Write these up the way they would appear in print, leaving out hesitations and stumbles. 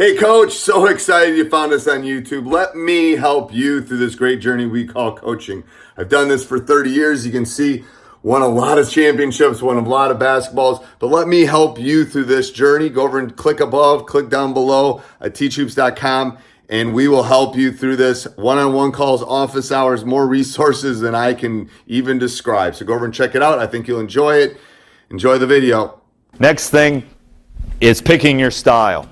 Hey coach, so excited you found us on YouTube. Let me help you through this great journey we call coaching. I've done this for 30 years. You can see won a lot of championships, won a lot of basketballs, but let me help you through this journey. Go over and click above, click down below at teachhoops.com, and we will help you through this. One-on-one calls, office hours, more resources than I can even describe. So go over and check it out. I think you'll enjoy it. Enjoy the video. Next thing is picking your style.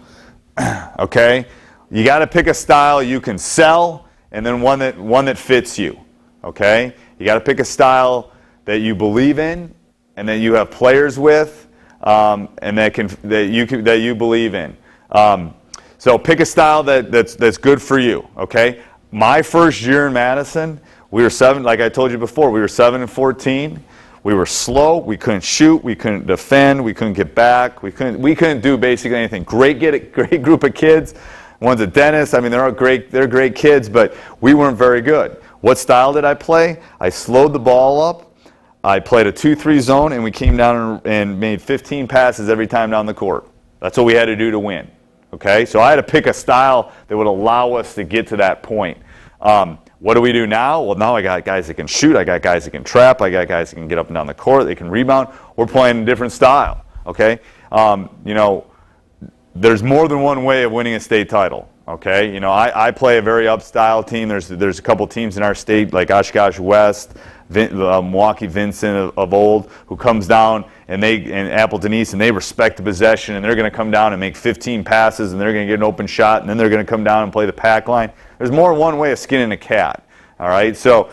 Okay, you got to pick a style you can sell, and then one that fits you. Okay, you got to pick a style that you believe in, and that you have players with, and that you believe in. So pick a style that's good for you. Okay, my first year in Madison, we were like I told you before, we were 7-14. We were slow. We couldn't shoot. We couldn't defend. We couldn't get back. We couldn't do basically anything. Great group of kids. One's a dentist. I mean, they're great kids, but we weren't very good. What style did I play? I slowed the ball up. I played a 2-3 zone, and we came down and made 15 passes every time down the court. That's what we had to do to win. Okay, so I had to pick a style that would allow us to get to that point. What do we do now? Well, now I got guys that can shoot. I got guys that can trap. I got guys that can get up and down the court. They can rebound. We're playing a different style. Okay, there's more than one way of winning a state title. Okay, I play a very up-style team. There's a couple teams in our state like Oshkosh West, Milwaukee Vincent of old, who comes down and Appleton East, and they respect the possession, and they're going to come down and make 15 passes, and they're going to get an open shot, and then they're going to come down and play the pack line. There's more than one way of skinning a cat. All right, so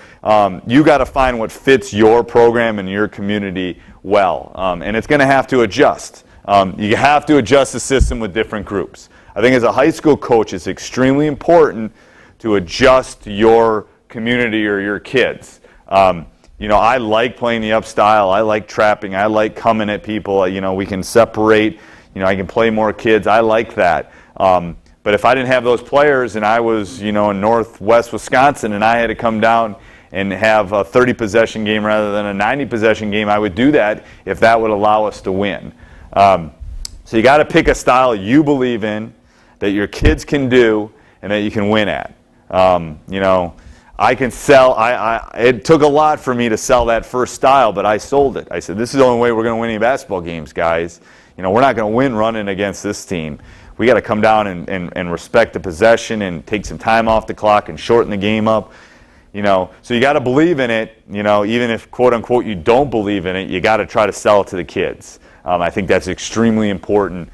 you got to find what fits your program and your community well, and it's going to have to adjust. You have to adjust the system with different groups. I think as a high school coach, it's extremely important to adjust your community or your kids. I like playing the up style. I like trapping. I like coming at people. We can separate. I can play more kids. I like that. But if I didn't have those players and I was, in northwest Wisconsin and I had to come down and have a 30-possession game rather than a 90-possession game, I would do that if that would allow us to win. So you got to pick a style you believe in, that your kids can do, and that you can win at. I can sell. It took a lot for me to sell that first style, but I sold it. I said, this is the only way we're going to win any basketball games, guys. We're not going to win running against this team. We got to come down and respect the possession and take some time off the clock and shorten the game up. So you got to believe in it. Even if quote unquote you don't believe in it, you got to try to sell it to the kids. I think that's extremely important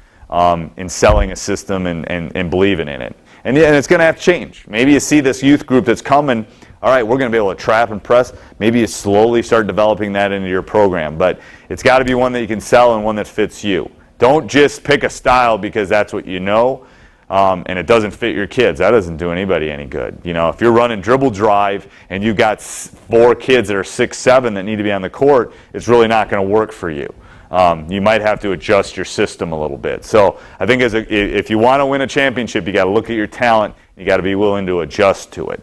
in selling a system and believing in it. And it's going to have to change. Maybe you see this youth group that's coming, all right, we're going to be able to trap and press. Maybe you slowly start developing that into your program. But it's got to be one that you can sell and one that fits you. Don't just pick a style because that's what you know, and it doesn't fit your kids. That doesn't do anybody any good. If you're running dribble drive and you've got 4 kids that are 6'7" that need to be on the court, it's really not going to work for you. You might have to adjust your system a little bit. So I think if you want to win a championship, you got to look at your talent. You got to be willing to adjust to it.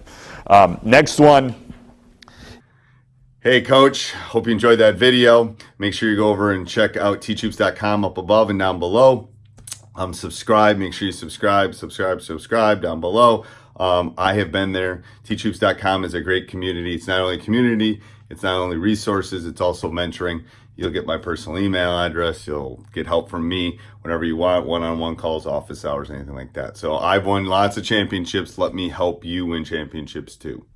Next one. Hey coach, hope you enjoyed that video. Make sure you go over and check out teachhoops.com up above and down below. Subscribe. Make sure you subscribe down below. I have been there. Teachhoops.com is a great community. It's not only community, it's not only resources, it's also mentoring. You'll get my personal email address. You'll get help from me whenever you want, one-on-one calls, office hours, anything like that. So I've won lots of championships. Let me help you win championships too.